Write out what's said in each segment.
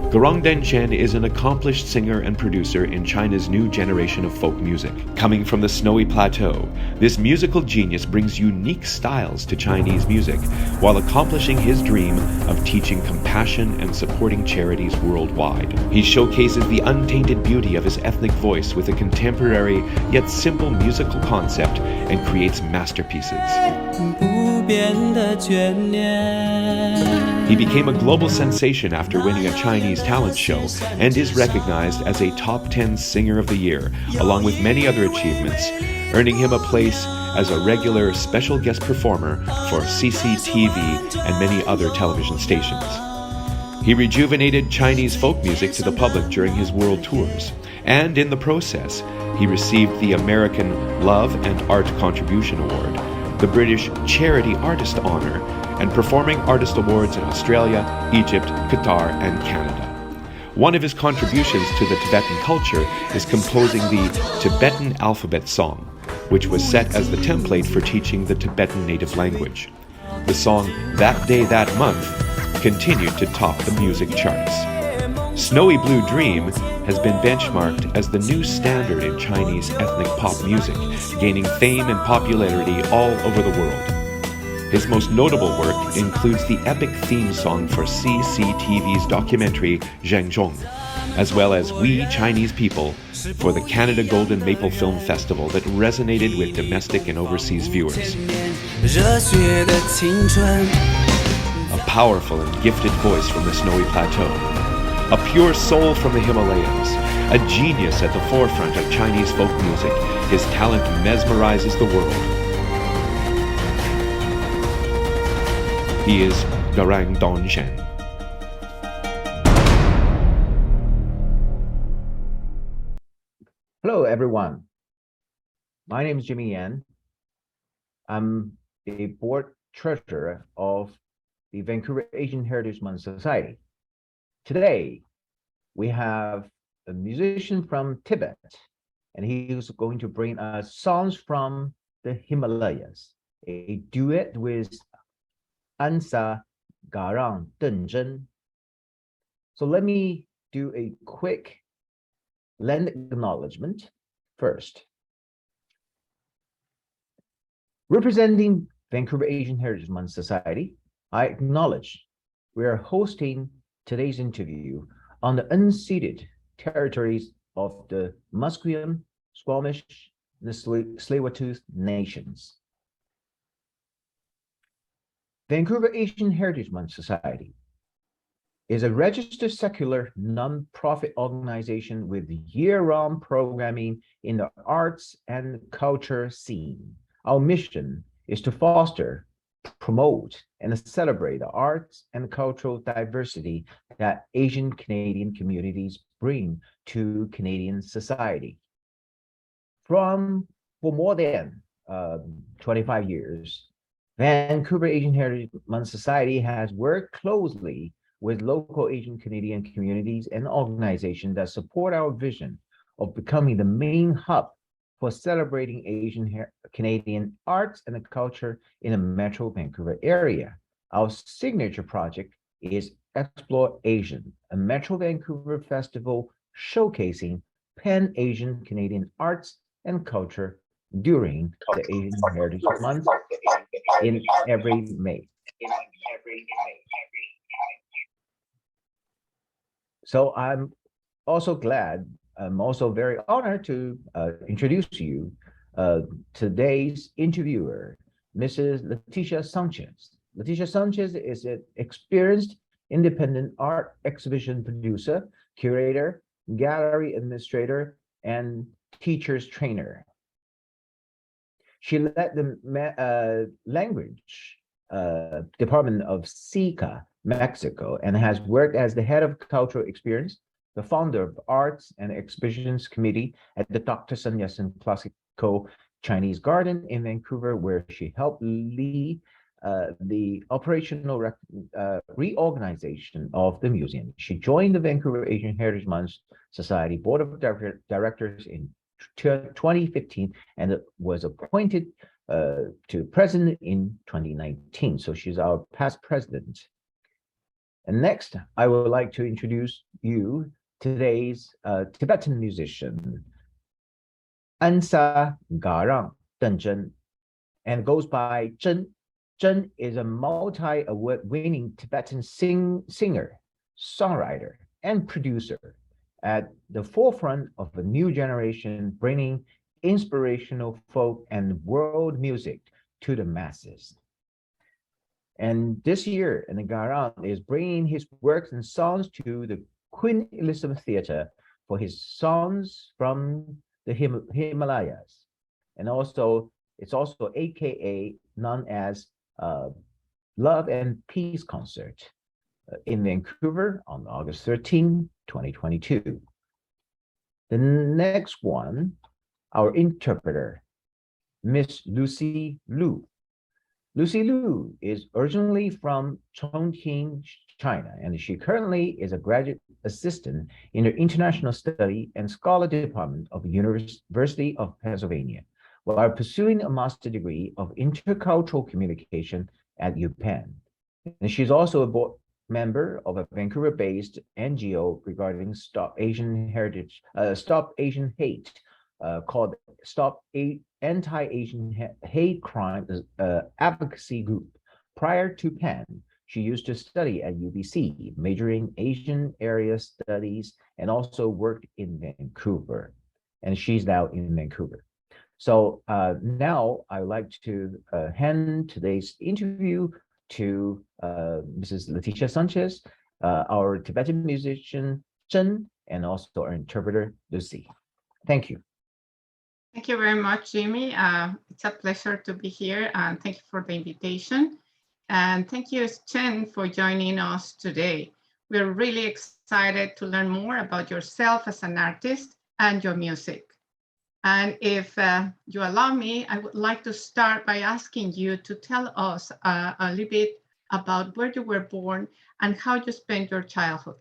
GaRangDengZhen is an accomplished singer and producer in China's new generation of folk music. Coming from the snowy plateau, this musical genius brings unique styles to Chinese music while accomplishing his dream of teaching compassion and supporting charities worldwide. He showcases the untainted beauty of his ethnic voice with a contemporary yet simple musical concept and creates masterpieces. He became a global sensation after winning a Chinese talent show and is recognized as a top 10 singer of the year, along with many other achievements, earning him a place as a regular special guest performer for CCTV and many other television stations. He rejuvenated Chinese folk music to the public during his world tours, and in the process, he received the American Love and Art Contribution Award, the British Charity Artist Honor, and Performing Artist Awards in Australia, Egypt, Qatar, and Canada. One of his contributions to the Tibetan culture is composing the Tibetan alphabet song, which was set as the template for teaching the Tibetan native language. The song That Day That Month continued to top the music charts. Snowy Blue Dream has been benchmarked as the new standard in Chinese ethnic pop music, gaining fame and popularity all over the world. His most notable work includes the epic theme song for CCTV's documentary Zhengzhong, as well as We Chinese People for the Canada Golden Maple Film Festival that resonated with domestic and overseas viewers. A powerful and gifted voice from the snowy plateau, a pure soul from the Himalayas, a genius at the forefront of Chinese folk music, his talent mesmerizes the world. He is GaRangDengZhen. Hello, everyone. My name is Jimmy Yan. I'm the board treasurer of the Vancouver Asian Heritage Month Society. Today, we have a musician from Tibet, and he's going to bring us songs from the Himalayas, a duet with Ansa GaRangDengZhen. So let me do a quick land acknowledgement first. Representing Vancouver Asian Heritage Month Society, I acknowledge we are hosting today's interview on the unceded territories of the Musqueam, Squamish, and the Tsleil-Waututh nations. Vancouver Asian Heritage Month Society is a registered secular non-profit organization with year-round programming in the arts and culture scene. Our mission is to foster, promote, and celebrate the arts and cultural diversity that Asian Canadian communities bring to Canadian society. For more than 25 years, Vancouver Asian Heritage Month Society has worked closely with local Asian Canadian communities and organizations that support our vision of becoming the main hub for celebrating Asian Canadian arts and culture in the Metro Vancouver area. Our signature project is Explore Asian, a Metro Vancouver festival showcasing Pan-Asian Canadian arts and culture during the Asian Heritage Month in every May. So I'm also very honored to introduce to you today's interviewer, Mrs. Leticia Sanchez. Leticia Sanchez is an experienced independent art exhibition producer, curator, gallery administrator, and teacher's trainer. She led the language department of SICA, Mexico, and has worked as the head of cultural experience, the founder of Arts and Exhibitions Committee at the Dr. Sun Yat-sen Classical Chinese Garden in Vancouver, where she helped lead the operational reorganization of the museum. She joined the Vancouver Asian Heritage Month Society Board of Directors in 2015 and was appointed to president in 2019. So she's our past president. And next, I would like to introduce you today's Tibetan musician, Ansa GaRangDengZhen, and goes by Zhen. Zhen is a multi-award-winning Tibetan singer, songwriter, and producer at the forefront of a new generation bringing inspirational folk and world music to the masses. And this year, Garang is bringing his works and songs to the Queen Elizabeth Theatre for his songs from the Himalayas. And also, it's also AKA known as Love and Peace Concert in Vancouver on August 13, 2022. The next one, our interpreter, Miss Lucy Liu. Lucy Liu is originally from Chongqing, China, and she currently is a graduate assistant in the International Study and Scholar Department of the University of Pennsylvania, while pursuing a master's degree of intercultural communication at UPenn. And she's also a board member of a Vancouver-based NGO regarding Stop Asian Hate, called Stop Anti-Asian Hate Crime Advocacy Group. Prior to Penn, she used to study at UBC, majoring Asian area studies, and also worked in Vancouver. And she's now in Vancouver. So now I'd like to hand today's interview to Mrs. Leticia Sanchez, our Tibetan musician, Zhen, and also our interpreter, Lucy. Thank you. Thank you very much, Jimmy. It's a pleasure to be here, and thank you for the invitation. And thank you, Chen, for joining us today. We're really excited to learn more about yourself as an artist and your music. And if you allow me, I would like to start by asking you to tell us a little bit about where you were born and how you spent your childhood.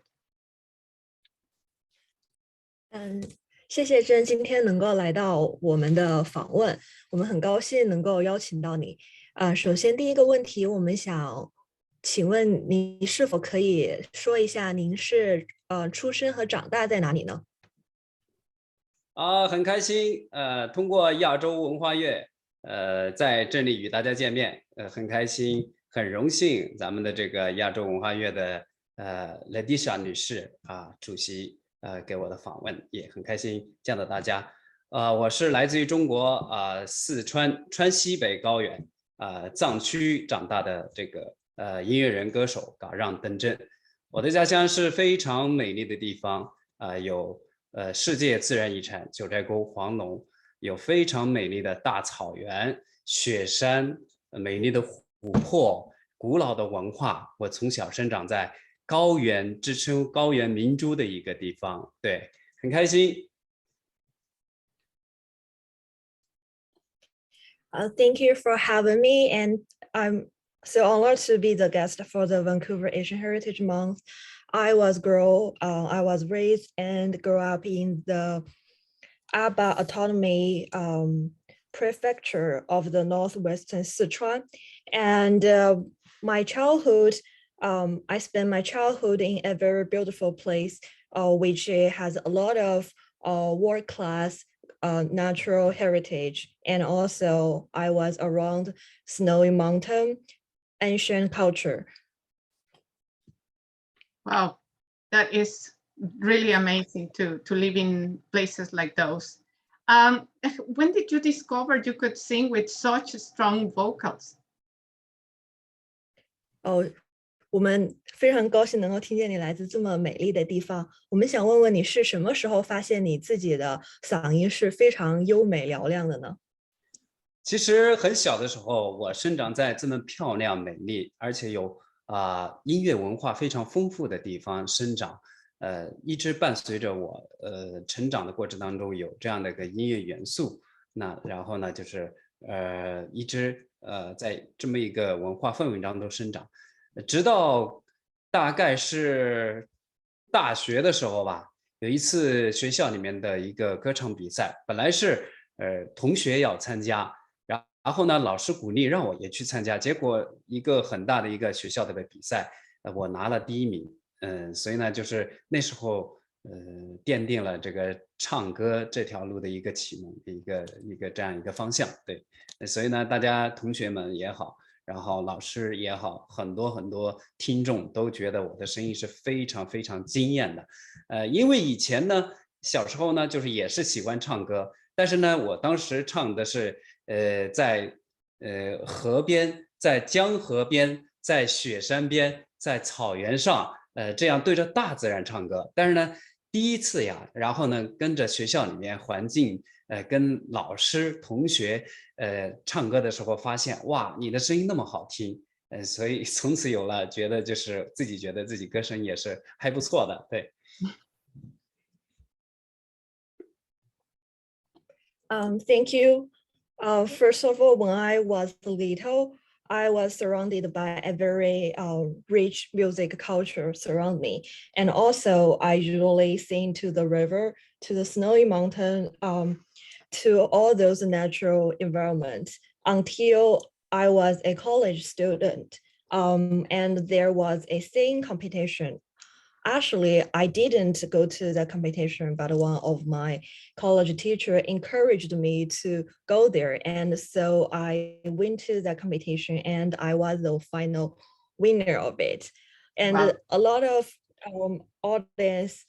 谢谢珍今天能够来到我们的访问，我们很高兴能够邀请到你。首先第一个问题，我们想请问您是否可以说一下您是出生和长大在哪里呢？很开心，通过亚洲文化月，在这里与大家见面，很开心，很荣幸咱们的这个亚洲文化月的Leticia 女士主席给我的访问，也很开心见到大家。我是来自于中国四川川西北高原藏区长大的这个音乐人歌手GaRangDengZhen。我的家乡是非常美丽的地方，有世界自然遗产九寨沟黄龙，有非常美丽的大草原、雪山、美丽的湖泊、古老的文化。我从小生长在高原，支撑高原明珠的一个地方，对，很开心。Thank you for having me, and I'm so honored to be the guest for the Vancouver Asian Heritage Month. I was raised and grew up in the Aba Autonomy Prefecture of the northwestern Sichuan, and my childhood. I spent my childhood in a very beautiful place, which has a lot of world-class natural heritage, and also I was around snowy mountain, ancient culture. Wow, that is really amazing to live in places like those. When did you discover you could sing with such strong vocals? 我们非常高兴能够听见你来自这么美丽的地方。我们想问问你是什么时候发现你自己的嗓音是非常优美嘹亮的呢？其实很小的时候，我生长在这么漂亮、美丽，而且有音乐文化非常丰富的地方生长。一直伴随着我成长的过程当中有这样的一个音乐元素。那然后呢，就是一直在这么一个文化氛围当中生长。直到大概是大学的时候吧，有一次学校里面的一个歌唱比赛，本来是同学要参加，然后呢老师鼓励让我也去参加，结果一个很大的一个学校的比赛，我拿了第1名，所以呢，就是那时候奠定了这个唱歌这条路的一个启蒙，一个这样一个方向，对，所以呢，大家同学们也好，然后老师也好，很多听众都觉得我的声音是非常非常惊艳的，因为以前呢，小时候呢，就是也是喜欢唱歌，但是呢，我当时唱的是在河边，在江河边，在雪山边，在草原上，这样对着大自然唱歌。但是呢，第一次呀，然后呢，跟着学校里面环境，跟老师、同学，唱歌的时候，发现哇，你的声音那么好听，所以从此有了觉得就是自己觉得自己歌声也是还不错的，对。Thank you. First of all, when I was little, I was surrounded by a very rich music culture surround me. And also I usually sing to the river, to the snowy mountain, to all those natural environments until I was a college student. And there was a singing competition. Actually, I didn't go to the competition, but one of my college teacher encouraged me to go there. And so I went to the competition and I was the final winner of it. And Wow. a lot of audience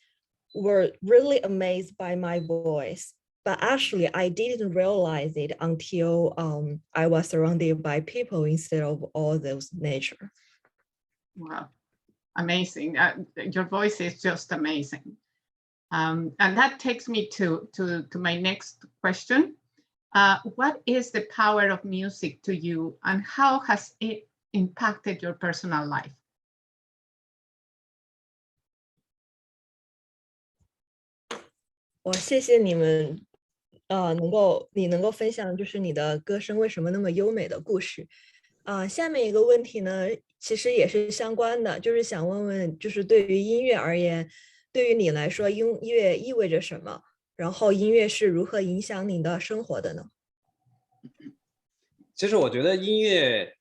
were really amazed by my voice. But actually, I didn't realize it until I was surrounded by people instead of all those nature. Wow. Amazing. Your voice is just amazing. And that takes me to my next question. What is the power of music to you and how has it impacted your personal life? 我谢谢你们，你能够分享就是你的歌声为什么那么优美的故事。下面一个问题呢，其实也是相关的，就是想问问，就是对于音乐而言，对于你来说，音乐意味着什么？然后音乐是如何影响你的生活的呢？其实我觉得音乐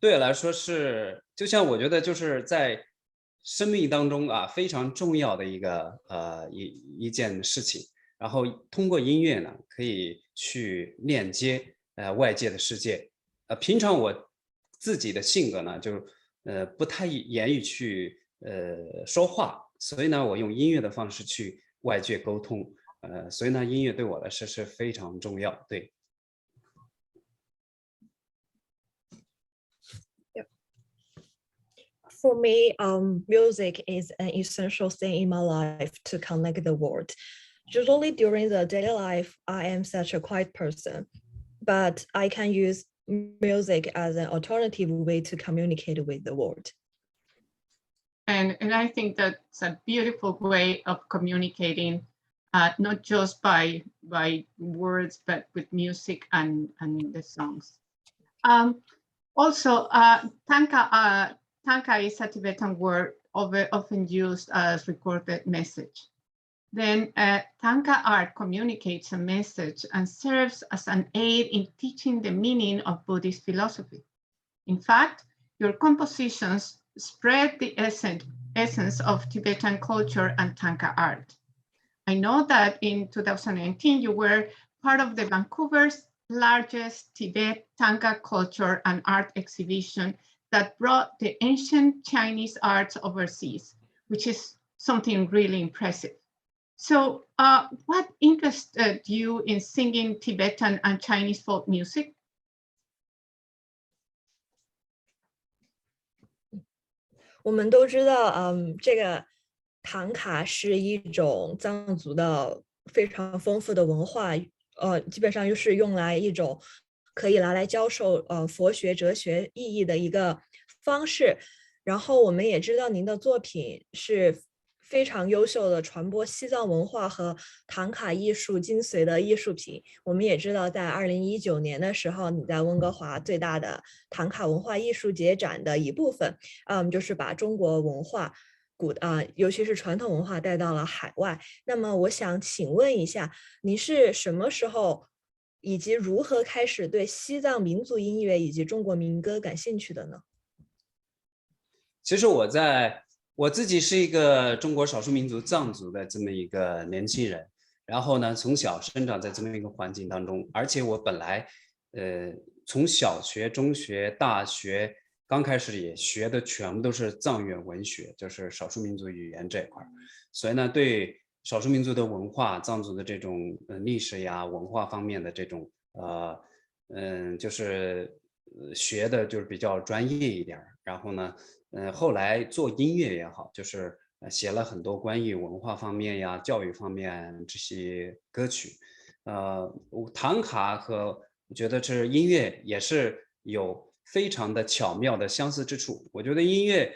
对我来说是，就像我觉得就是在生命当中啊非常重要的一件事情。然后通过音乐呢，可以去链接外界的世界。平常我自己的性格呢，就不太言语去说话，所以呢，我用音乐的方式去外界沟通。所以呢，音乐对我来说是非常重要，对。For me, music is an essential thing in my life to connect the world. Usually during the daily life, I am such a quiet person, but I can use music as an alternative way to communicate with the world. And I think that's a beautiful way of communicating, not just by words, but with music and the songs. Also, tanka is a Tibetan word often used as recorded message. Then tanka art communicates a message and serves as an aid in teaching the meaning of Buddhist philosophy. In fact, your compositions spread the essence of Tibetan culture and tanka art. I know that in 2019, you were part of the Vancouver's largest Tibet tanka culture and art exhibition that brought the ancient Chinese arts overseas, which is something really impressive. So what interested you in singing Tibetan and Chinese folk music? 我们都知道，这个唐卡是一种藏族的非常丰富的文化，基本上就是用来一种可以拿来教授佛学哲学意义的一个方式。然后我们也知道您的作品是非常优秀的传播西藏文化和唐卡艺术精髓的艺术品。我们也知道，在2019年的时候，你在温哥华最大的唐卡文化艺术节展的一部分，就是把中国文化尤其是传统文化带到了海外。那么我想请问一下，你是什么时候以及如何开始对西藏民族音乐以及中国民歌感兴趣的呢？其实我自己是一个中国少数民族藏族的这么一个年轻人，然后呢，从小生长在这么一个环境当中，而且我本来从小学、中学、大学刚开始也学的全部都是藏语文学，就是少数民族语言这一块，所以呢，对少数民族的文化、藏族的这种历史呀、文化方面的这种就是学的就是比较专业一点，然后呢，后来做音乐也好，就是写了很多关于文化方面呀、教育方面这些歌曲。唐卡和我觉得这音乐也是有非常的巧妙的相似之处。我觉得音乐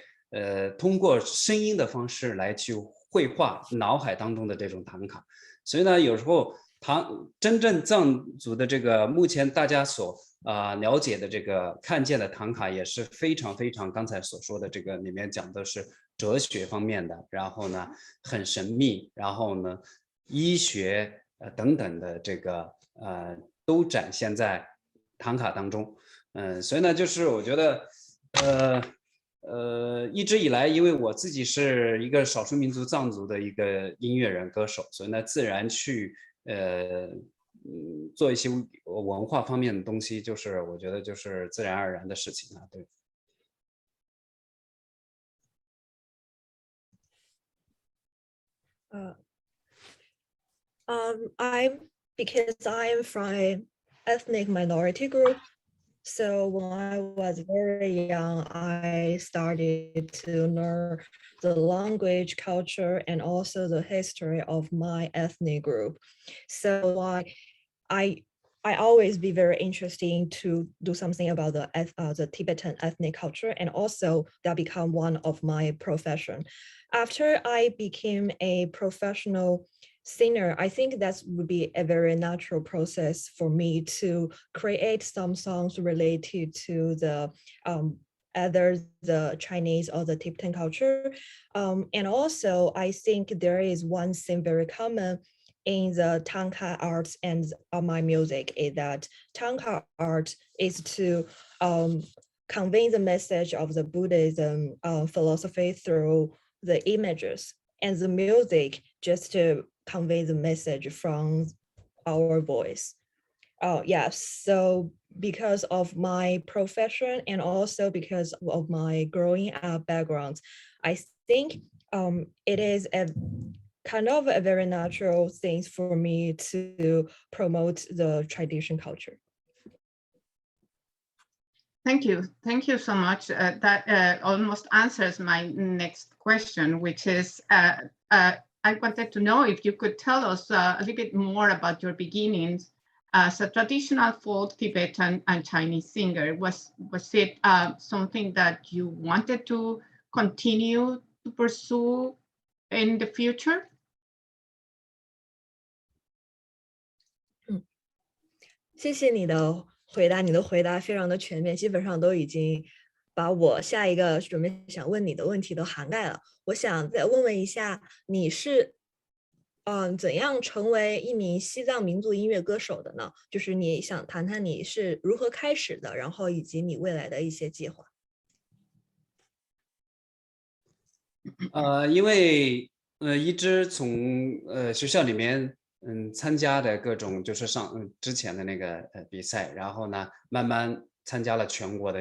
通过声音的方式来去绘画脑海当中的这种唐卡，所以呢，有时候真正藏族的这个目前大家所了解的这个看见的唐卡也是非常非常刚才所说的这个里面讲的是哲学方面的，然后呢很神秘，然后呢医学等等的这个都展现在唐卡当中。所以呢就是我觉得一直以来，因为我自己是一个少数民族藏族的一个音乐人歌手，所以呢自然去做一些文化方面的东西，就是我觉得就是自然而然的事情啊，对。Because I'm from ethnic minority group, so when I was very young, I started to learn the language, culture, and also the history of my ethnic group. So I always be very interesting to do something about the Tibetan ethnic culture, and also that become one of my profession. After I became a professional singer, I think that would be a very natural process for me to create some songs related to the either the Chinese or the Tibetan culture. And also, I think there is one thing very common in the Tanka arts and my music is that Tanka art is to convey the message of the Buddhism philosophy through the images, and the music just to convey the message from our voice. So because of my profession and also because of my growing up background, I think it is a kind of a very natural thing for me to promote the tradition culture. Thank you so much. That almost answers my next question, which is I wanted to know if you could tell us a little bit more about your beginnings as a traditional folk Tibetan and Chinese singer. Was it something that you wanted to continue to pursue in the future? 谢谢你的回答，你的回答非常的全面，基本上都已经把我下一个准备想问你的问题都涵盖了。我想再问一下，你是怎样成为一名西藏民族音乐歌手的呢？就是你想谈谈你是如何开始的，然后以及你未来的一些计划。因为一直从学校里面参加的各种就是之前的那个比赛，然后呢慢慢参加了全国的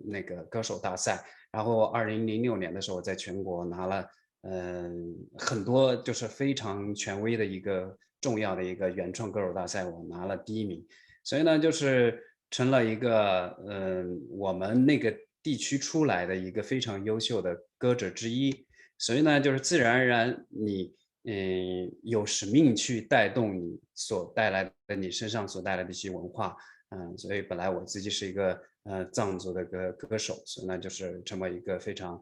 那个歌手大赛，然后2006年的时候在全国拿了很多就是非常权威的一个重要的一个原创歌手大赛，我拿了第1名，所以呢就是成了一个我们那个地区出来的一个非常优秀的歌者之一，所以呢就是自然而然你有使命去带动你所带来的你身上所带来的一些文化，所以本来我自己是一个藏族的歌手，所以呢就是这么一个非常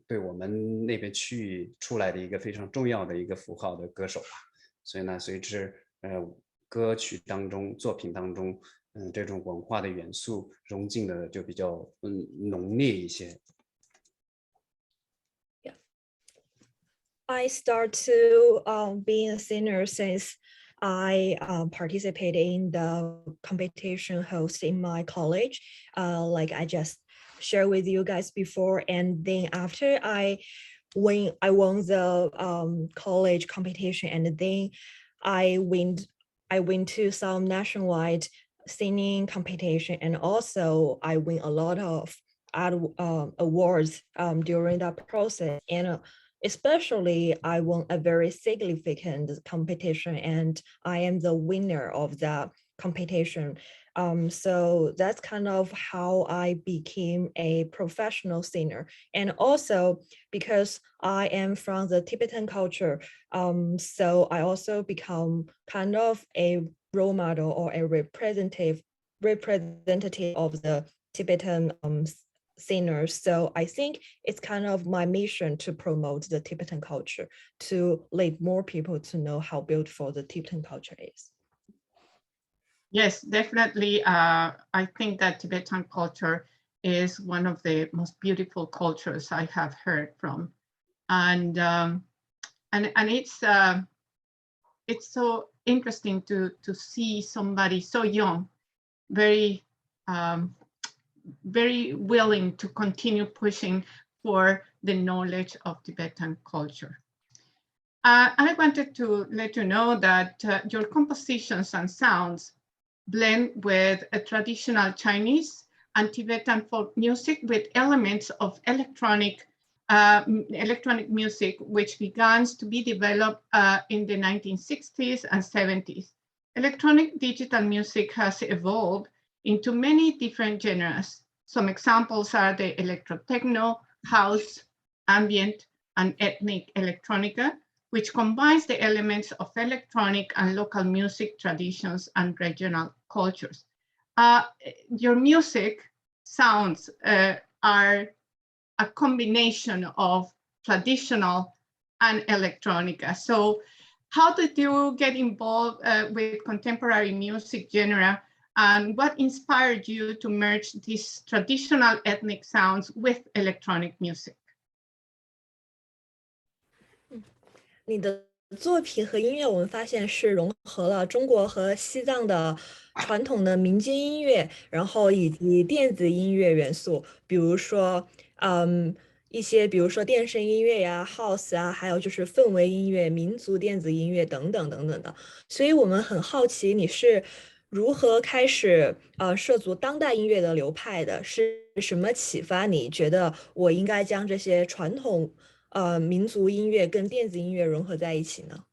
对我们那边区域出来的一个非常重要的一个符号的歌手吧，所以呢随之歌曲当中作品当中这种文化的元素融进的就比较浓烈一些。I start to being a singer since I participated in the competition host in my college. Like I just shared with you guys before. And then after I won the college competition, and then I went to some nationwide singing competition, and also I win a lot of awards during that process. And especially I won a very significant competition, and I am the winner of the competition. So that's kind of how I became a professional singer. And also because I am from the Tibetan culture, so I also become kind of a role model or a representative of the Tibetan singers. So I think it's kind of my mission to promote the Tibetan culture, to lead more people to know how beautiful the Tibetan culture is. Yes, definitely. I think that Tibetan culture is one of the most beautiful cultures I have heard from, and it's so interesting to see somebody so young, very very willing to continue pushing for the knowledge of Tibetan culture. I wanted to let you know that your compositions and sounds blend with a traditional Chinese and Tibetan folk music with elements of electronic music, which began to be developed in the 1960s and 70s. Electronic digital music has evolved into many different genres. Some examples are the electro-techno, house, ambient, and ethnic electronica, which combines the elements of electronic and local music traditions and regional cultures. Your music sounds are a combination of traditional and electronica. So how did you get involved with contemporary music genre, and what inspired you to merge these traditional ethnic sounds with electronic music? 你的作品和音乐，我们发现是融合了中国和西藏的传统的民间音乐，然后以及电子音乐元素，比如说，一些比如说电声音乐呀、house 啊，还有就是氛围音乐、民族电子音乐等等等等的。所以我们很好奇你是如何开始涉足当代音乐的流派的？是什么启发你觉得我应该将这些传统民族音乐跟电子音乐融合在一起呢？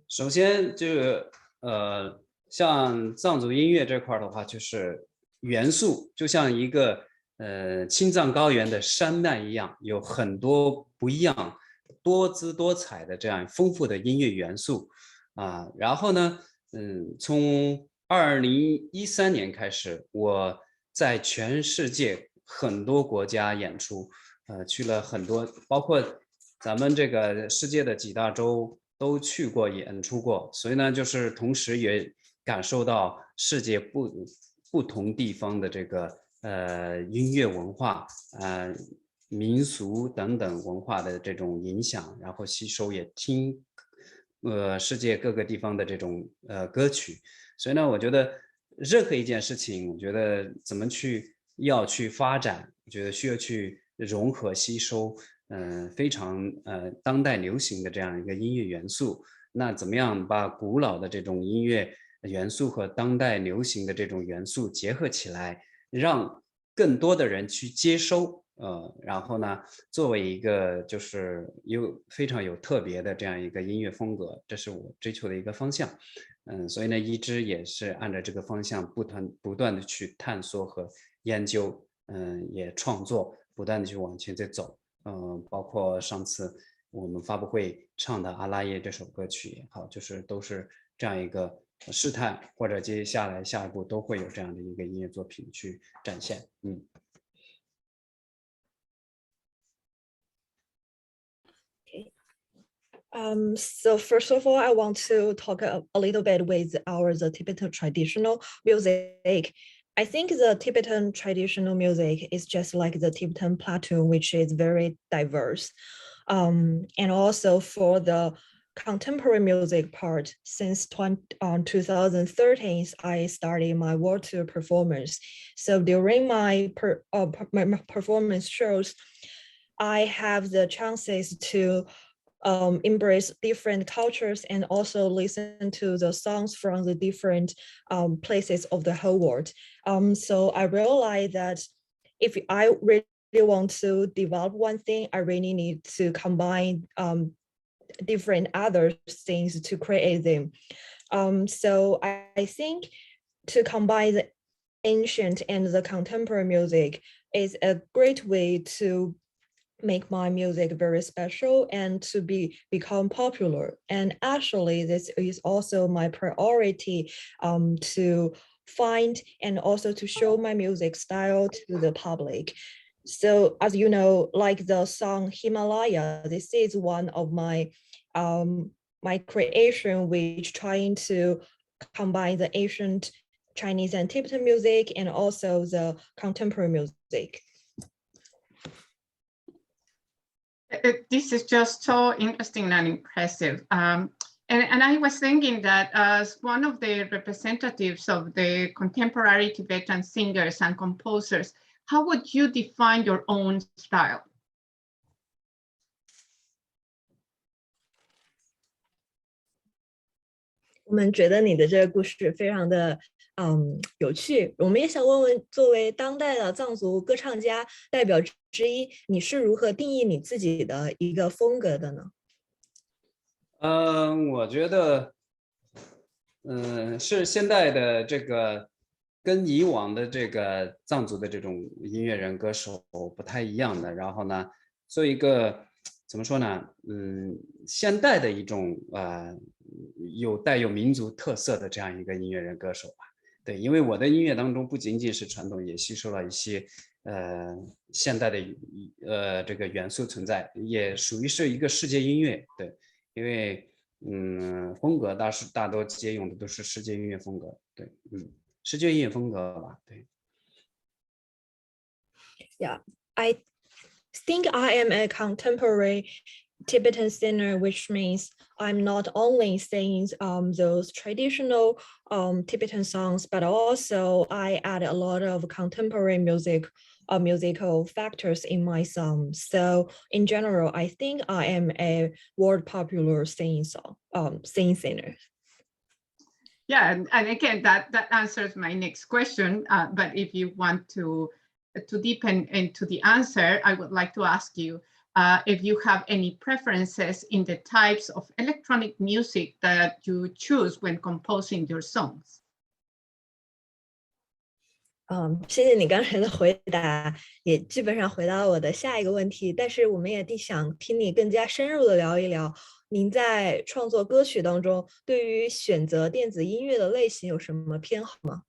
首先就是像藏族音乐这块的话，就是元素就像一个青藏高原的山脉一样，有很多不一样、多姿多彩的这样丰富的音乐元素啊。然后呢，从2013年开始，我在全世界很多国家演出，去了很多，包括咱们这个世界的几大洲都去过演出过，所以呢，就是同时也感受到世界不同地方的这个音乐文化、民俗等等文化的这种影响，然后吸收也听世界各个地方的这种歌曲，所以呢，我觉得任何一件事情，我觉得怎么要去发展，我觉得需要去融合吸收。非常当代流行的这样一个音乐元素，那怎么样把古老的这种音乐元素和当代流行的这种元素结合起来，让更多的人去接收，然后呢，作为一个就是非常有特别的这样一个音乐风格，这是我追求的一个方向，所以呢，一直也是按照这个方向不断的去探索和研究，也创作，不断的去往前在走。包括上次我们发布会唱的《阿拉耶》这首歌曲也好，就是都是这样一个试探，或者接下来下一步都会有这样的一个音乐作品去展现。So first of all, I want to talk a little bit with the Tibetan traditional music. I think the Tibetan traditional music is just like the Tibetan plateau, which is very diverse. And also for the contemporary music part since 2013. I started my world tour performance. So during my performance shows, I have the chances to embrace different cultures and also listen to the songs from the different places of the whole world. So I realized that if I really want to develop one thing, I really need to combine different other things to create them. So I think to combine the ancient and the contemporary music is a great way to make my music very special and to become popular. And actually, this is also my priority to find and also to show my music style to the public. So as you know, like the song Himalaya, this is one of my my creation, which trying to combine the ancient Chinese and Tibetan music and also the contemporary music. This is just so interesting and impressive. And I was thinking that as one of the representatives of the contemporary Tibetan singers and composers, how would you define your own style? 我们觉得你的这个故事非常的有趣，我们也想问问，作为当代的藏族歌唱家代表之一，你是如何定义你自己的一个风格的呢？我觉得，是现在的这个跟以往的这个藏族的这种音乐人歌手不太一样的。然后呢，做一个怎么说呢？现代的一种带有民族特色的这样一个音乐人歌手吧。对，因为我的音乐当中不仅仅是传统，也吸收了一些现代的这个元素存在，也属于是一个世界音乐。对，因为风格大多借用的都是世界音乐风格。对，世界音乐风格吧。对。Yeah, I think I am a contemporary Tibetan singer, which means I'm not only singing those traditional Tibetan songs, but also I add a lot of contemporary musical factors in my songs. So in general, I think I am a world popular singing singer. Yeah, and again, that answers my next question. But if you want to deepen into the answer, I would like to ask you if you have any preferences in the types of electronic music that you choose when composing your songs. 谢谢你刚才的回答，也基本上回答了我的下一个问题。但是我们也想听你更加深入的聊一聊，您在创作歌曲当中，对于选择电子音乐的类型有什么偏好吗？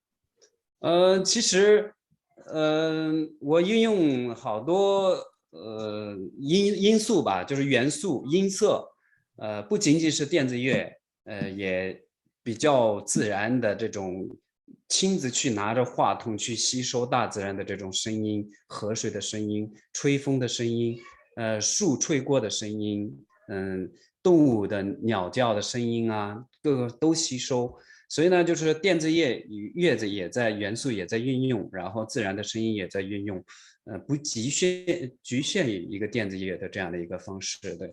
其实我运用好多因素吧，就是元素音色，不仅仅是电子乐，也比较自然的这种亲自去拿着话筒去吸收大自然的这种声音，河水的声音，吹风的声音，树吹过的声音，动物的鸟叫的声音啊，各个都吸收。所以呢，就是电子乐乐子也在元素也在运用，然后自然的声音也在运用，不局限于一个电子乐的这样的一个方式的，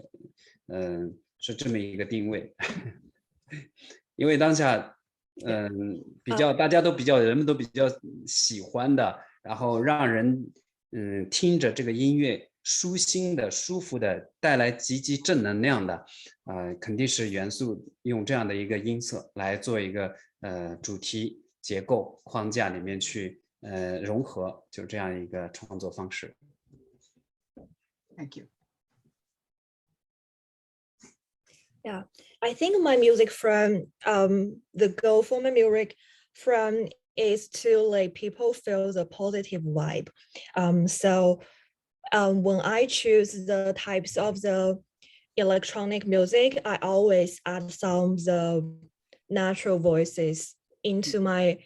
是这么一个定位。因为当下，大家都人们都比较喜欢的，然后让人听着这个音乐舒心的、舒服的，带来积极正能量的，肯定是元素用这样的一个音色来做一个主题结构框架里面去融合，就这样一个创作方式。Thank you. Yeah, I think my music from the goal for my music from is to let people feel the positive vibe. So when I choose the types of the electronic music, I always add some of the natural voices into my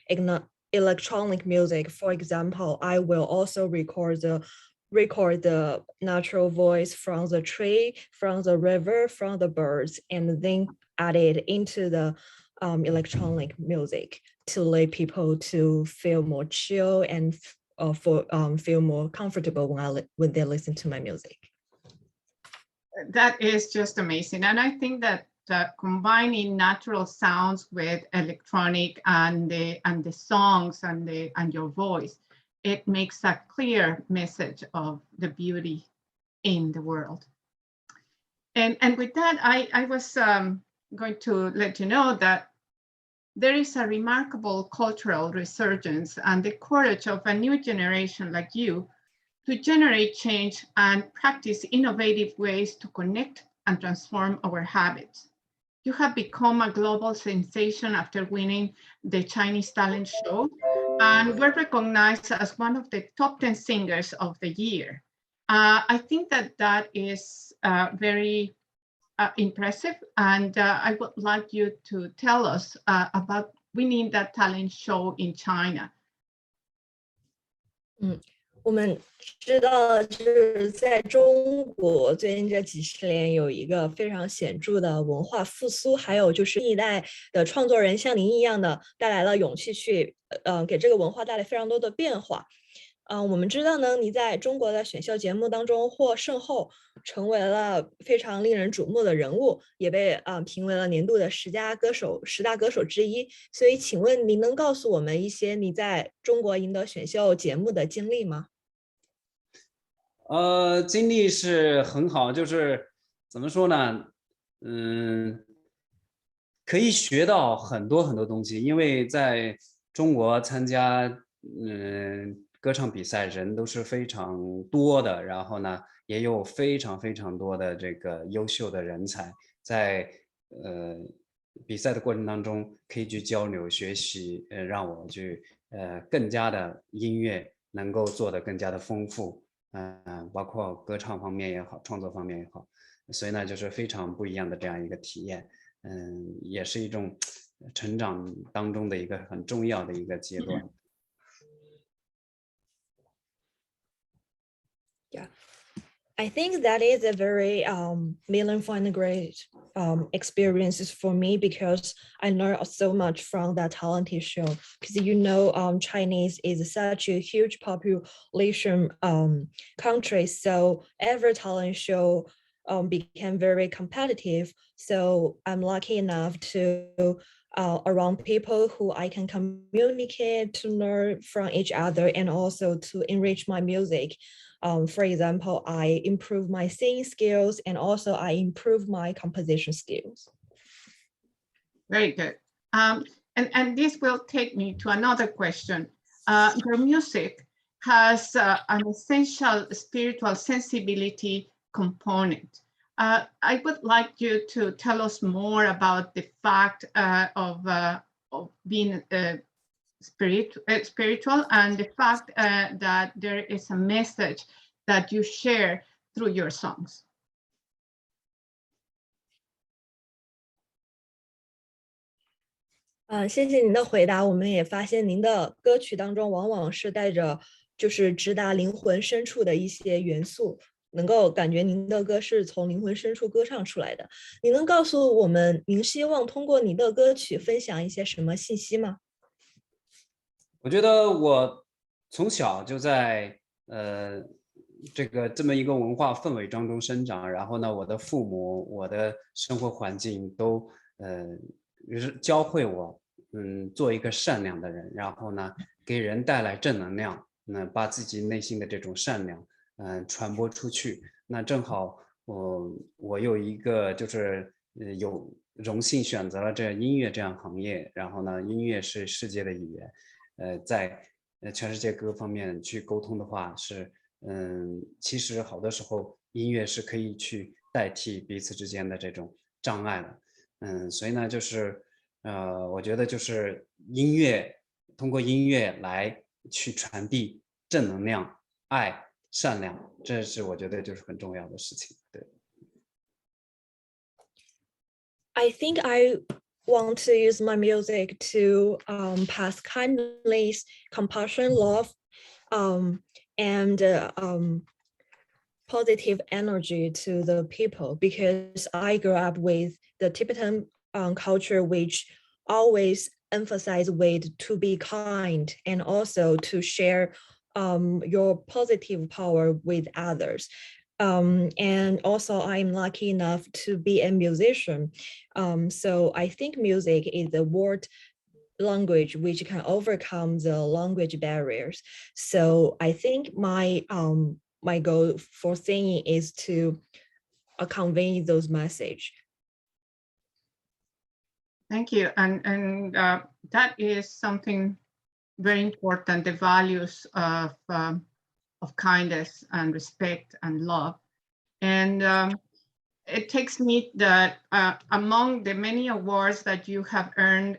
electronic music. For example, I will also record the record the natural voice from the tree, from the river, from the birds, and then add it into the electronic music to let people to feel more chill and feel more comfortable when they listen to my music. That is just amazing. And I think that combining natural sounds with electronic and the songs and your voice, it makes a clear message of the beauty in the world. And with that, I was going to let you know that there is a remarkable cultural resurgence and the courage of a new generation like you to generate change and practice innovative ways to connect and transform our habits. You have become a global sensation after winning the Chinese talent show, and were recognized as one of the top 10 singers of the year. I think that is very impressive, and I would like you to tell us about winning that talent show in China. 我们知道，就是在中国最近这几十年有一个非常显著的文化复苏，还有就是新一代的创作人像您一样的带来了勇气去给这个文化带来非常多的变化。我们知道呢，你在中国的选秀节目当中获胜后，成为了非常令人瞩目的人物，也被评为了年度的10大歌手之一。所以，请问您能告诉我们一些你在中国赢得选秀节目的经历吗？经历是很好，就是怎么说呢？可以学到很多很多东西，因为在中国参加歌唱比赛人都是非常多的，然后呢也有非常非常多的这个优秀的人才，在比赛的过程当中可以去交流学习，让我去更加的音乐能够做得更加的丰富，包括歌唱方面也好，创作方面也好，所以呢就是非常不一样的这样一个体验，也是一种成长当中的一个很重要的一个阶段。Yeah, I think that is a very meaningful and great experiences for me, because I learned so much from that talented show. Because Chinese is such a huge population country, so every talent show became very competitive. So I'm lucky enough to around people who I can communicate, to learn from each other, and also to enrich my music. For example, I improve my singing skills, and also I improve my composition skills. Very good. And this will take me to another question. Your music has an essential spiritual sensibility component. I would like you to tell us more about the fact of being spiritual, and the fact that there is a message that you share through your songs. 谢谢您的回答。我们也发现您的歌曲当中往往是带着就是直达灵魂深处的一些元素，能够感觉您的歌是从灵魂深处歌唱出来的。您能告诉我们，您希望通过您的歌曲分享一些什么信息吗？我觉得我从小就在这么一个文化氛围当中生长，然后呢，我的父母、我的生活环境都教会我，做一个善良的人，然后呢，给人带来正能量，把自己内心的这种善良，传播出去。那正好，我有一个就是有荣幸选择了这音乐这样行业，然后呢，音乐是世界的语言，在全世界各个方面去沟通的话是，其实好多时候音乐是可以去代替彼此之间的这种障碍的，所以呢，就是我觉得就是音乐，通过音乐来去传递正能量、爱、善良，这是我觉得就是很重要的事情。对。I think I want to use my music to pass kindness, compassion, love, and positive energy to the people, because I grew up with the Tibetan culture, which always emphasize way to be kind and also to share your positive power with others. And also I'm lucky enough to be a musician. So I think music is the world language which can overcome the language barriers. So I think my goal for singing is to convey those message. Thank you. And that is something very important, the values of kindness and respect and love. And it takes me that among the many awards that you have earned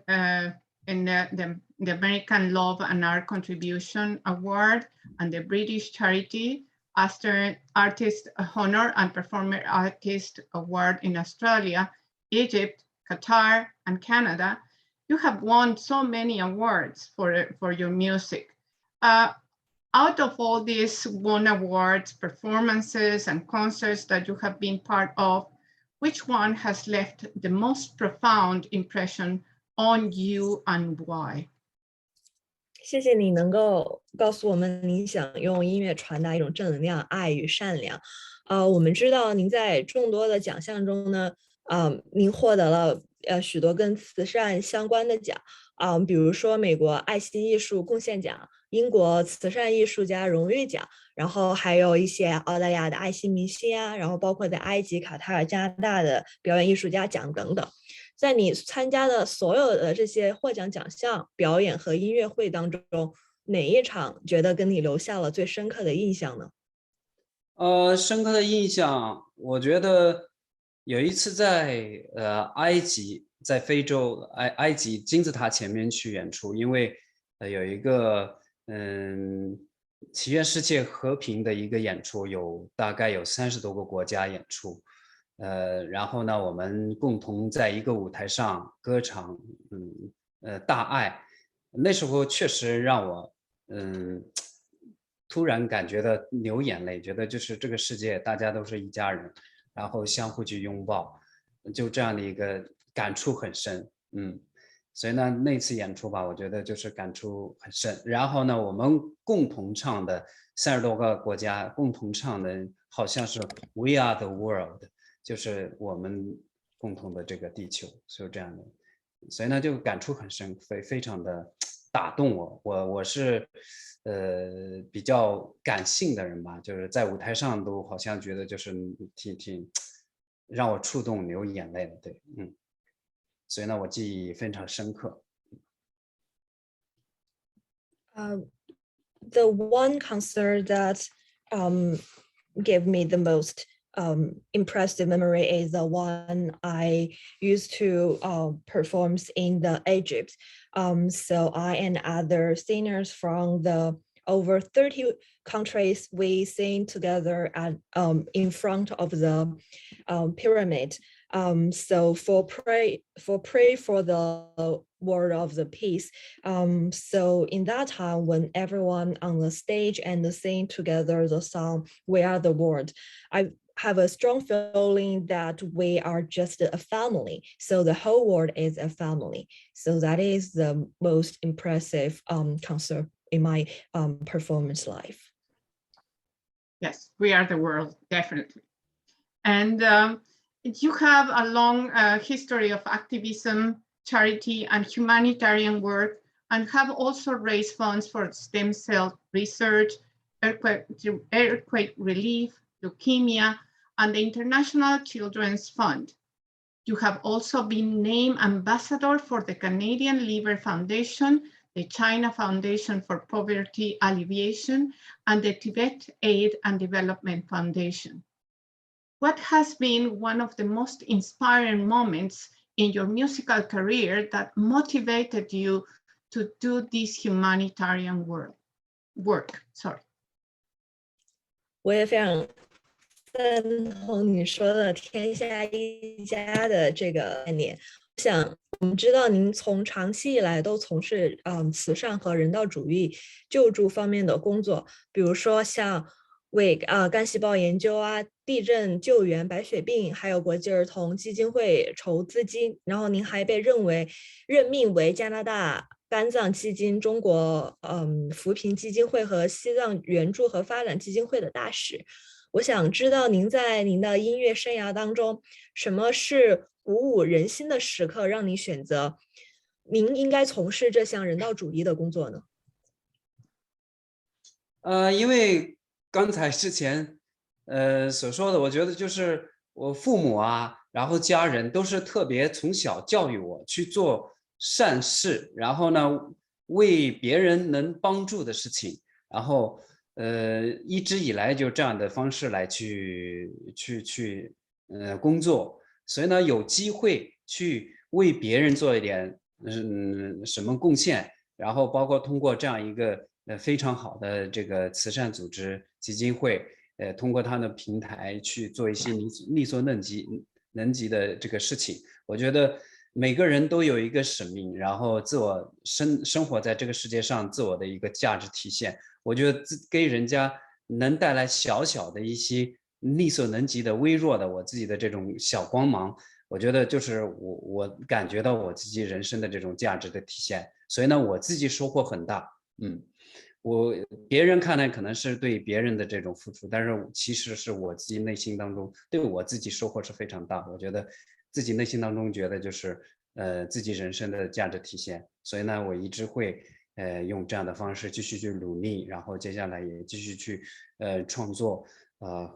in the American Love and Art Contribution Award and the British Charity Artist Honor and Performer Artist Award in Australia, Egypt, Qatar, and Canada, you have won so many awards for your music. Out of all these won awards, performances, and concerts that you have been part of, which one has left the most profound impression on you and why? 谢谢你能够告诉我们你想用音乐传达一种正能量、爱与善良。我们知道您在众多的奖项中呢，您获得了许多跟慈善相关的奖，比如说美国爱心艺术贡献奖、英国慈善艺术家荣誉奖，然后还有一些澳大利亚的爱心明星啊，然后包括在埃及、卡塔尔、加拿大的表演艺术家奖等等。在你参加的所有的这些获奖奖项、表演和音乐会当中，哪一场觉得跟你留下了最深刻的印象呢？深刻的印象，我觉得有一次在埃及，在非洲埃及金字塔前面去演出，因为有一个祈愿世界和平的一个演出，大概有30多个国家演出。然后呢，我们共同在一个舞台上歌唱，大爱。那时候确实让我，突然感觉到流眼泪，觉得就是这个世界大家都是一家人，然后相互去拥抱，就这样的一个感触很深，所以呢，那次演出吧，我觉得就是感触很深。然后呢，我们共同唱的30多个国家共同唱的，好像是 We Are the World。就是我们共同的这个地球，是这样的，所以呢就感触很深，非常的打动我。我是比较感性的人吧，就是在舞台上都好像觉得就是挺让我触动流眼泪了，对，所以呢我记忆非常深刻。The one concert that gave me the most impressive memory is the one I used to perform in the Egypt. So I and other singers from the over 30 countries, we sing together at in front of the pyramid. So for pray for the word of the peace. So in that time, when everyone on the stage and sing together the song "We Are the World," I have a strong feeling that we are just a family. So the whole world is a family. So that is the most impressive concert in my performance life. Yes, we are the world, definitely. And you have a long history of activism, charity, and humanitarian work, and have also raised funds for stem cell research, earthquake relief, leukemia, and the International Children's Fund. You have also been named ambassador for the Canadian Liver Foundation, the China Foundation for Poverty Alleviation, and the Tibet Aid and Development Foundation. What has been one of the most inspiring moments in your musical career that motivated you to do this humanitarian work? Sorry. 我也非常赞同你说的天下一家的这个概念。想我们知道您从长期以来都从事慈善和人道主义救助方面的工作，比如说像为干细胞研究啊、地震救援、白血病，还有国际儿童基金会筹资金。然后您还被任命为加拿大肝脏基金、中国扶贫基金会和西藏援助和发展基金会的大使。我想知道您在您的音乐生涯当中，什么是鼓舞人心的时刻，让您选择您应该从事这项人道主义的工作呢？因为刚才之前所说的，我觉得就是我父母啊，然后家人都是特别从小教育我去做善事，然后呢为别人能帮助的事情，然后一直以来就这样的方式来去工作，所以呢有机会去为别人做一点什么贡献，然后包括通过这样一个非常好的这个慈善组织基金会，通过它的平台去做一些力所能及的这个事情。我觉得每个人都有一个使命，然后自我生活在这个世界上，自我的一个价值体现。我觉得给人家能带来小小的一些力所能及的微弱的我自己的这种小光芒，我觉得就是我感觉到我自己人生的这种价值的体现。所以呢，我自己收获很大。别人看来可能是对别人的这种付出，但是其实是我自己内心当中对我自己收获是非常大。我觉得自己内心当中觉得就是自己人生的价值体现，所以呢，我一直会用这样的方式继续去努力，然后接下来也继续去创作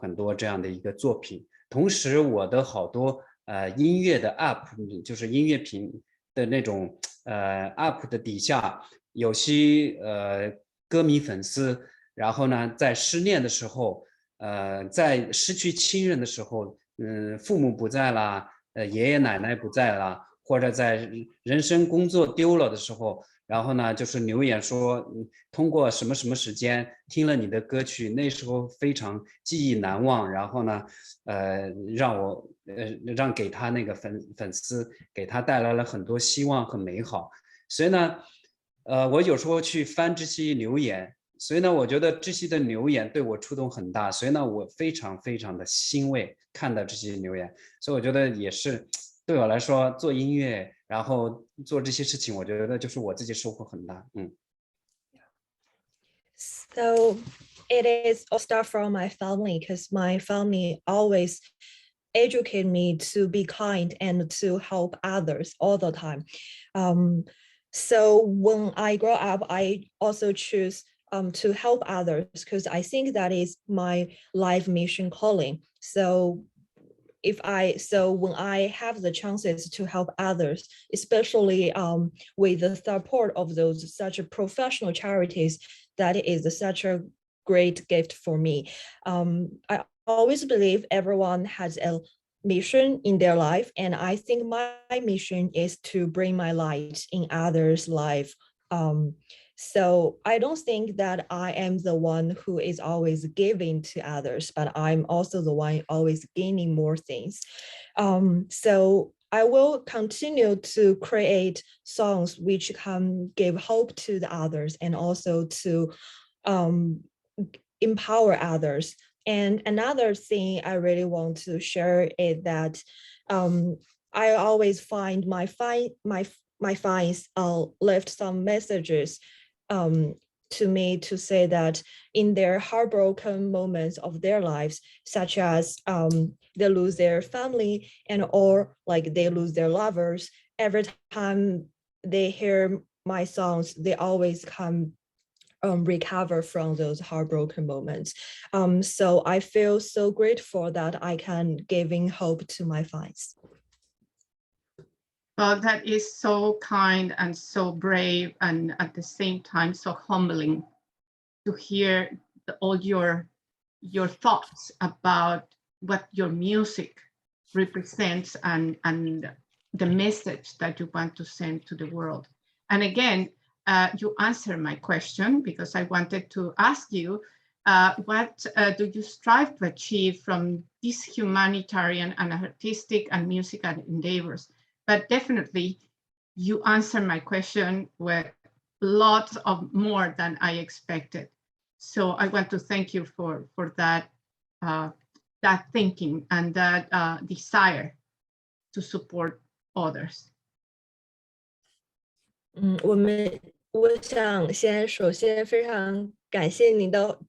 很多这样的一个作品。同时，我的好多音乐的 app， 就是音乐频的那种app 的底下有些歌迷粉丝，然后呢，在失恋的时候，在失去亲人的时候，父母不在啦，爷爷奶奶不在啦，或者在人生工作丢了的时候，然后呢，就是留言说，通过什么什么时间听了你的歌曲，那时候非常记忆难忘，然后呢，让给他那个粉丝给他带来了很多希望和美好，所以呢。我有时候去翻这些留言，所以呢，我觉得这些的留言对我触动很大，所以呢，我非常非常的欣慰看到这些留言，所以我觉得也是对我来说做音乐，然后做这些事情，我觉得就是我自己收获很大。So it is all start from my family because my family always educate me to be kind and to help others all the time. So when I grow up, I also choose to help others because I think that is my life mission calling. So when I have the chances to help others, especially with the support of those such professional charities, that is such a great gift for me. I always believe everyone has a mission in their life, and I think my mission is to bring my light in others' life. So I don't think that I am the one who is always giving to others, but I'm also the one always gaining more things. So I will continue to create songs which can give hope to the others and also to empower others. And another thing I really want to share is that I always find my fans left some messages to me to say that in their heartbroken moments of their lives, such as they lose their family or like they lose their lovers, every time they hear my songs, they always come recover from those heartbroken moments. So I feel so grateful that I can giving hope to my fans. Well, that is so kind and so brave, and at the same time so humbling to hear all your thoughts about what your music represents and the message that you want to send to the world. And again, you answered my question because I wanted to ask you, what do you strive to achieve from these humanitarian and artistic and musical endeavors? But definitely, you answered my question with lots of more than I expected. So I want to thank you for that that thinking and that desire to support others. 我想首先非常感谢您的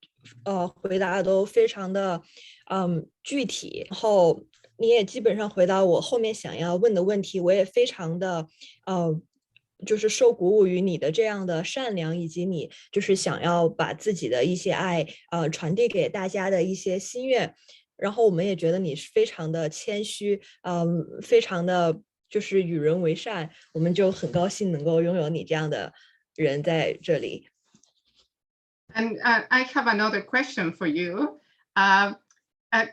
回答都非常的具体，然后你也基本上回答我后面想要问的问题，我也非常的就是受鼓舞于你的这样的善良，以及你就是想要把自己的一些爱传递给大家的一些心愿。然后我们也觉得你是非常的谦虚，非常的就是与人为善，我们就很高兴能够拥有你这样的人在这里。And I have another question for you.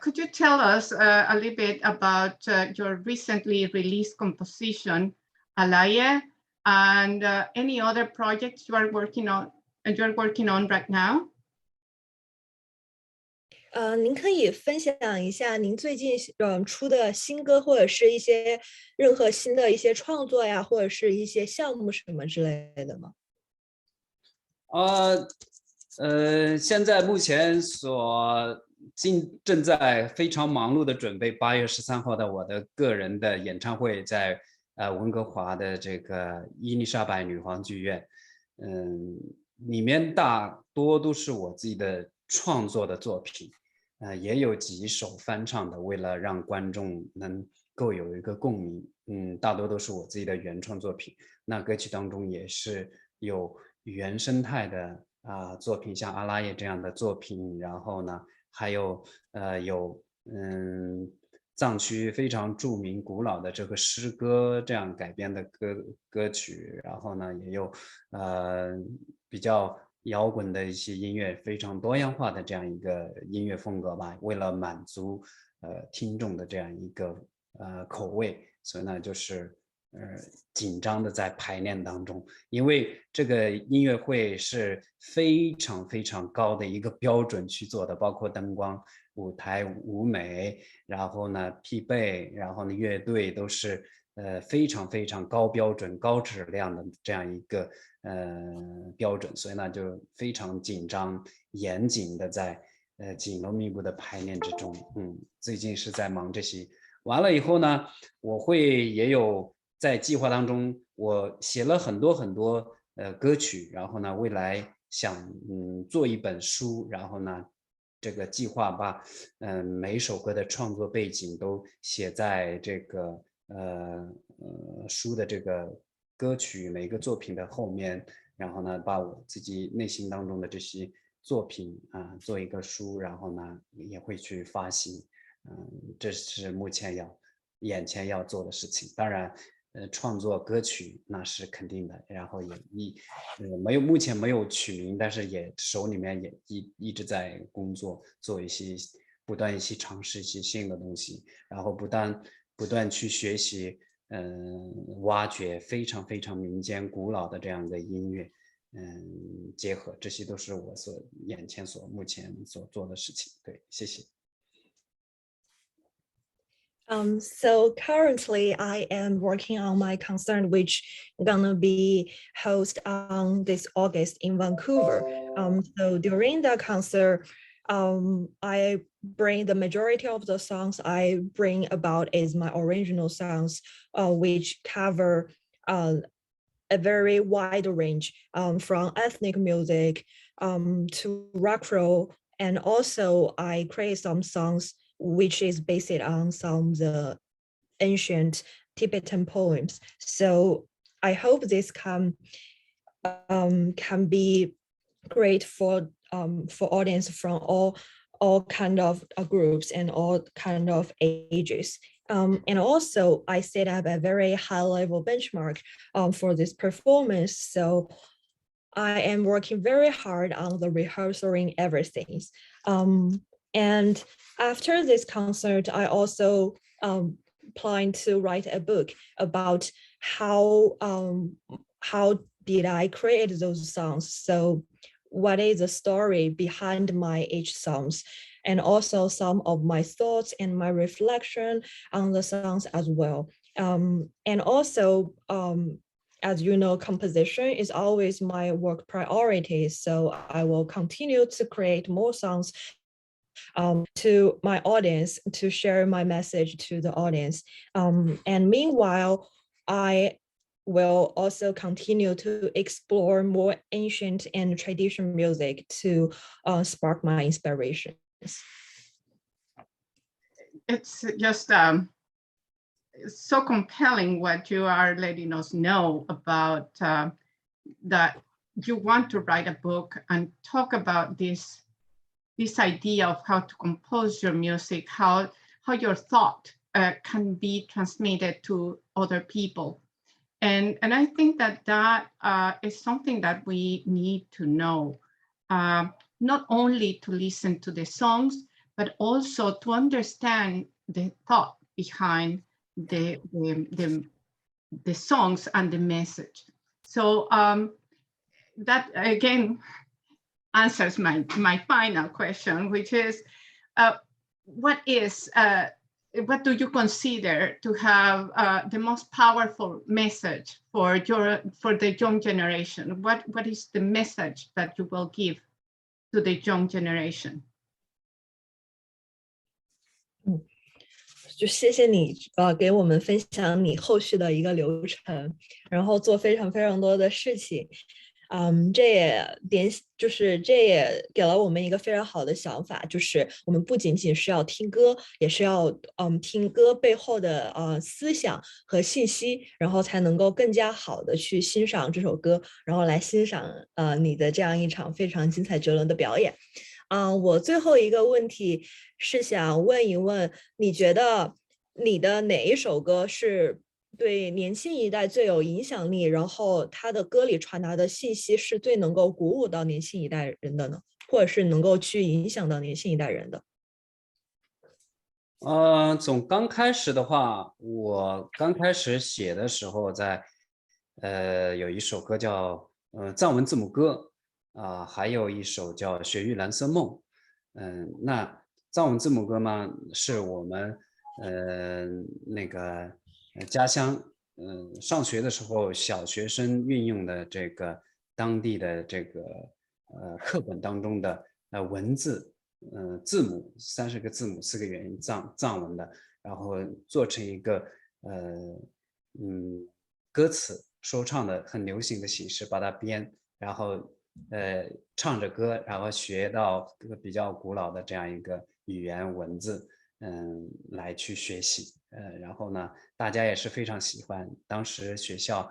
Could you tell us a little bit about your recently released composition, Alaya, and any other projects you are working on right now? 您可以分享一下您最近出的新歌，或者是一些任何新的一些创作呀，或者是一些项目什么之类的吗？现在目前正在非常忙碌的准备8月13号的我的个人的演唱会，在温哥华的这个伊丽莎白女皇剧院，里面大多都是我自己的创作的作品，也有几首翻唱的，为了让观众能够有一个共鸣，大多都是我自己的原创作品。那歌曲当中也是有原生态的作品，像阿拉耶这样的作品，然后呢，还有藏区非常著名古老的这个诗歌这样改编的歌曲，然后呢，也有比较摇滚的一些音乐，非常多样化的这样一个音乐风格吧。为了满足听众的这样一个口味，所以呢，就是紧张的在排练当中，因为这个音乐会是非常非常高的一个标准去做的，包括灯光、舞台、舞美，然后呢配备，然后呢乐队都是非常非常高标准、高质量的这样一个标准，所以呢就非常紧张、严谨的在紧锣密鼓的排练之中。最近是在忙这些。完了以后呢，我也有在计划当中，我写了很多很多歌曲，然后呢，未来想做一本书，然后呢，这个计划把每首歌的创作背景都写在这个书的这个歌曲每个作品的后面，然后呢，把我自己内心当中的这些作品做一个书，然后呢也会去发行。这是目前眼前要做的事情。当然创作歌曲那是肯定的，然后也目前没有曲名，但是也手里面也一直在工作，做不断尝试一些新的东西，然后不断去学习挖掘非常非常民间古老的这样的音乐，结合，这些都是我目前所做的事情。对，谢谢。So currently I am working on my concert, which gonna be hosted on this August in Vancouver. So during the concert, I bring the majority of the songs I bring about is my original songs, which cover a very wide range, from ethnic music to rock roll, and also I create some songs which is based on some of the ancient Tibetan poems. So I hope this can be great for audience from all kind of groups and all kind of ages. And also I set up a very high level benchmark for this performance. So I am working very hard on the rehearsing everything. And after this concert, I also plan to write a book about how did I create those songs. So what is the story behind each songs, and also some of my thoughts and my reflection on the songs as well. And also as you know, composition is always my work priority. So I will continue to create more songs to my audience, to share my message to the audience. And meanwhile, I will also continue to explore more ancient and traditional music to spark my inspirations. It's just so compelling what you are letting us know about that you want to write a book and talk about this idea of how to compose your music, how your thought can be transmitted to other people. And I think that is something that we need to know, not only to listen to the songs, but also to understand the thought behind the songs and the message. So that again answers my final question, which is, what do you consider to have the most powerful message for the young generation? What is the message that you will give to the young generation? 就谢谢你给我们分享你后续的一个流程，然后做非常非常多的事情。这也给了我们一个非常好的想法，就是我们不仅仅是要听歌，也是要听歌背后的思想和信息，然后才能够更加好的去欣赏这首歌，然后来欣赏你的这样一场非常精彩绝伦的表演。我最后一个问题是想问一问，你觉得你的哪一首歌是对年轻一代最有影响力，然后他的歌里传达的信息是最能够鼓舞到年轻一代人的呢？或者是能够去影响到年轻一代人的？从刚开始的话，我刚开始写的时候有一首歌叫藏文字母歌还有一首叫雪域蓝色梦。那藏文字母歌嘛，是我们那个家乡上学的时候小学生运用的这个当地的这个课本当中的文字字母，30个字母4个元音藏文的，然后做成一个歌词说唱的很流行的形式，把它编，然后唱着歌，然后学到比较古老的这样一个语言文字，来去学习，然后呢，大家也是非常喜欢，当时学校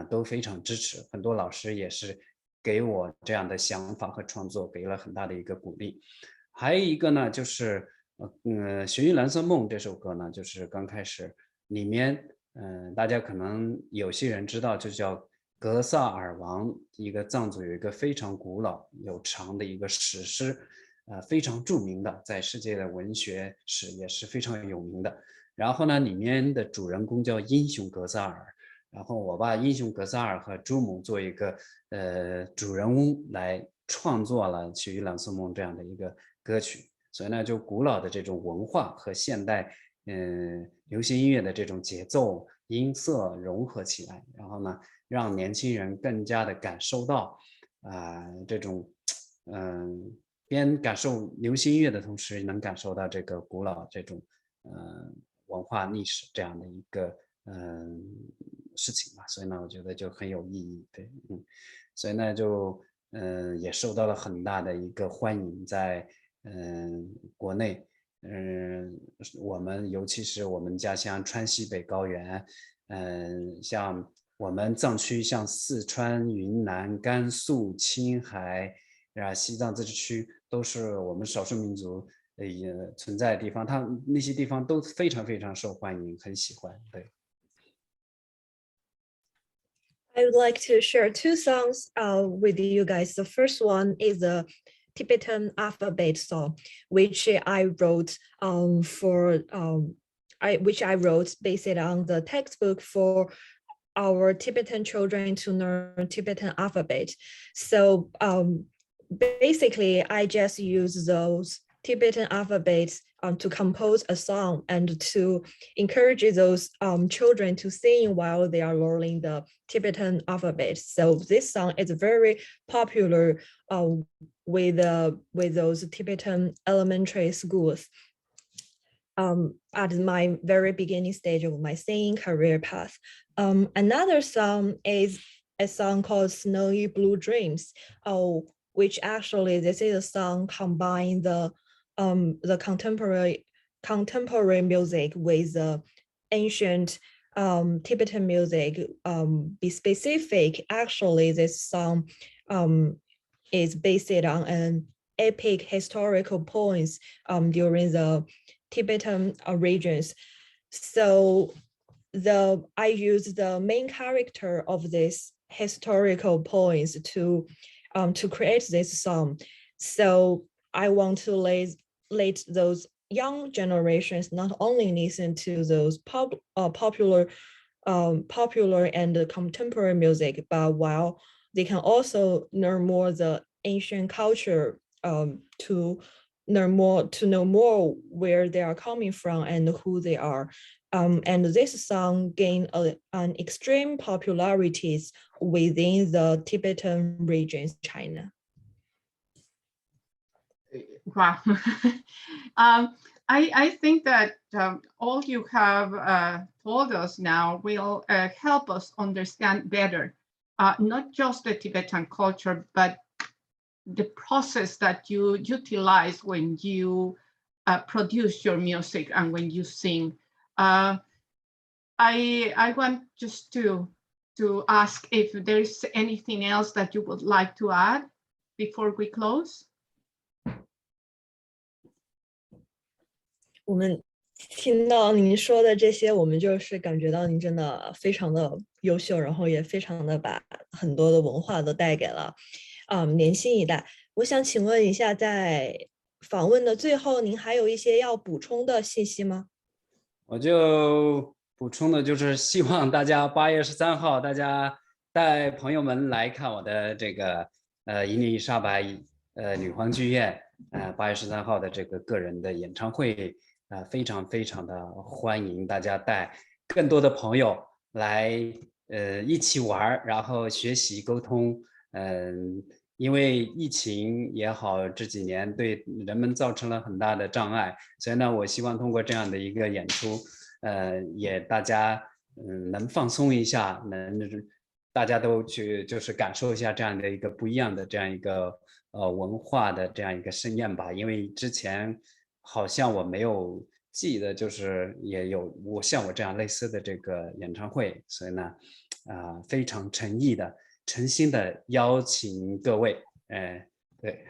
都非常支持，很多老师也是给我这样的想法和创作给了很大的一个鼓励。还有一个呢，就是雪域蓝色梦这首歌呢，就是刚开始里面大家可能有些人知道，就叫格萨尔王，一个藏族有一个非常古老有长的一个史诗，非常著名的，在世界的文学史也是非常有名的。然后呢，里面的主人公叫英雄格萨尔，然后我把英雄格萨尔和朱姆做一个主人翁来创作了《雪域蓝色梦》这样的一个歌曲。所以呢，就古老的这种文化和现代流行音乐的这种节奏音色融合起来，然后呢，让年轻人更加的感受到这种边感受流行音乐的同时，能感受到这个古老这种文化历史这样的一个事情吧。所以呢，我觉得就很有意义，对，所以呢，就也受到了很大的一个欢迎，在国内。我们尤其是我们家乡川西北高原，像我们藏区，像四川、云南、甘肃、青海西藏自治区，都是我们少数民族也存在的地方，它那些地方都非常非常受欢迎，很喜欢，对。I would like to share 2 songs with you guys. The first one is the Tibetan alphabet song, which I wrote which I wrote based on the textbook for our Tibetan children to learn Tibetan alphabet. So basically, I just use those Tibetan alphabets to compose a song and to encourage those children to sing while they are learning the Tibetan alphabet. So this song is very popular with those Tibetan elementary schools. At my very beginning stage of my singing career path. Another song is a song called Snowy Blue Dreams, which actually this is a song combining the contemporary music with the ancient Tibetan music. Be specific, actually this song is based on an epic historical poems during the Tibetan regions. So I use the main character of this historical poems to create this song. So I want to let those young generations not only listen to those popular and contemporary music, but while they can also learn more the ancient culture, to know more where they are coming from and who they are. And this song gained an extreme popularity within the Tibetan regions, China. Wow. I think that all you have told us now will help us understand better, not just the Tibetan culture, but the process that you utilize when you produce your music and when you sing. I want just to ask if there's anything else that you would like to add before we close. 我们听到您说的这些，我们就是感觉到您真的非常的优秀，然后也非常的把很多的文化都带给了年轻一代。我想请问一下，在访问的最后，您还有一些要补充的信息吗？我就补充的就是希望大家8月13号，大家带朋友们来看我的这个伊丽莎白女皇剧院8月13号的这个个人的演唱会，非常非常的欢迎大家带更多的朋友来一起玩，然后学习沟通。因为疫情也好，这几年对人们造成了很大的障碍，所以呢，我希望通过这样的一个演出，也大家能放松一下，大家都去就是感受一下这样的一个不一样的这样一个文化的这样一个盛宴吧。因为之前好像我没有记得，就是也有像我这样类似的这个演唱会，所以呢，非常诚心的邀请各位，对。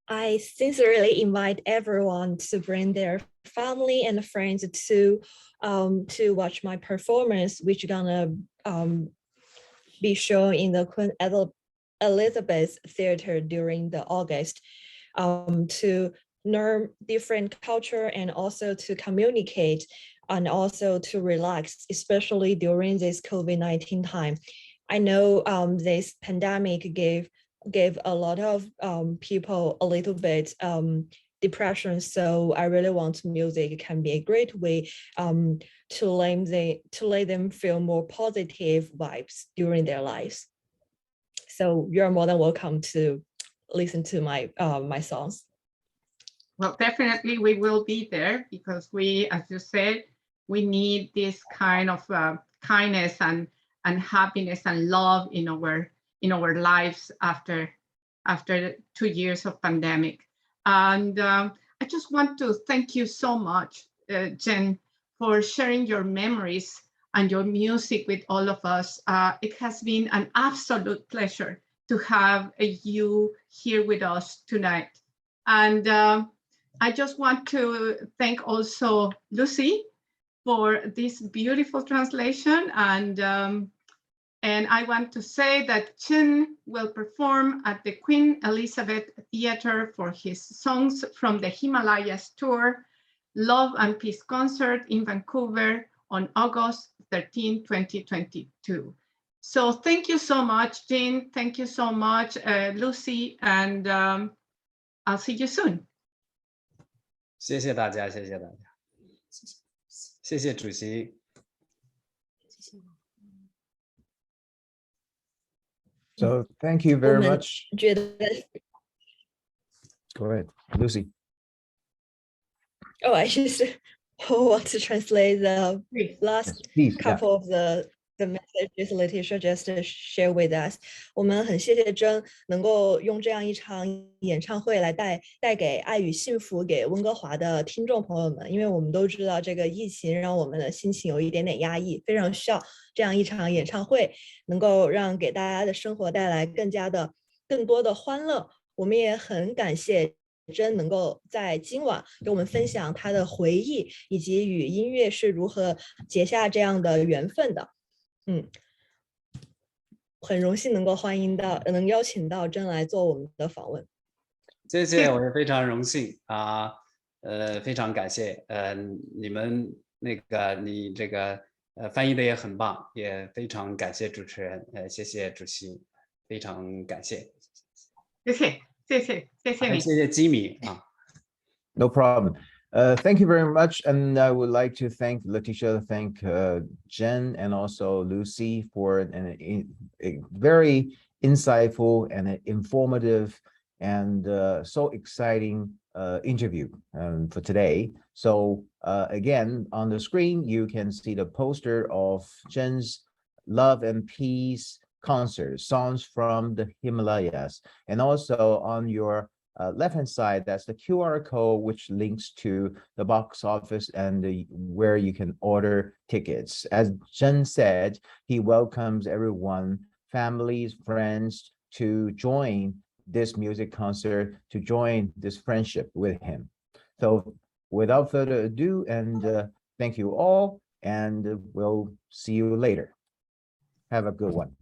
I sincerely invite everyone to bring their family and friends to watch my performance, which gonna be shown in the Queen Elizabeth Theater during the August, to learn different culture and also to communicate and also to relax, especially during this COVID-19 time. I know this pandemic gave a lot of people a little bit depression. So I really want music can be a great way to let them feel more positive vibes during their lives. So you're more than welcome to listen to my my songs. Well, definitely we will be there because we, as you said, we need this kind of kindness and happiness and love in our lives after 2 years of pandemic. And I just want to thank you so much, Jen, for sharing your memories and your music with all of us. It has been an absolute pleasure to have you here with us tonight. And I just want to thank also Lucy for this beautiful translation. And I want to say that Chen will perform at the Queen Elizabeth Theater for his Songs from the Himalayas tour, Love and Peace Concert in Vancouver on August 13, 2022. So thank you so much, Jean. Thank you so much, Lucy, and I'll see you soon. 谢谢大家，谢谢大家，谢谢主席。So thank you very 我们 much. 觉得 Go ahead, Lucy. Oh, I just want to translate the Please. last Yes, please. Yeah. couple of the messages Leticia just share with us. 我们很谢谢珍能够用这样一场演唱会来带给爱与幸福给温哥华的听众朋友们，因为我们都知道这个疫情让我们的心情有一点点压抑，非常需要这样一场演唱会能够让给大家的生活带来更多的欢乐。我们也很感谢珍能够在今晚给我们分享她的回忆，以及与音乐是如何结下这样的缘分的。很荣幸能够能邀请到珍来做我们的访问。谢谢，我也非常荣幸啊，非常感谢，你们你这个翻译的也很棒，也非常感谢主持人，谢谢主席，非常感谢。谢谢你。谢谢基米啊。No problem. Thank you very much. And I would like to thank Leticia, thank Jen, and also Lucy for a very insightful and informative and so exciting interview for today. So again, on the screen, you can see the poster of Jen's Love and Peace concert, songs from the Himalayas. And also on your left-hand side, that's the QR code, which links to the box office and where you can order tickets. As Jen said, he welcomes everyone, families, friends, to join this music concert, to join this friendship with him. So without further ado, and thank you all, and we'll see you later. Have a good one.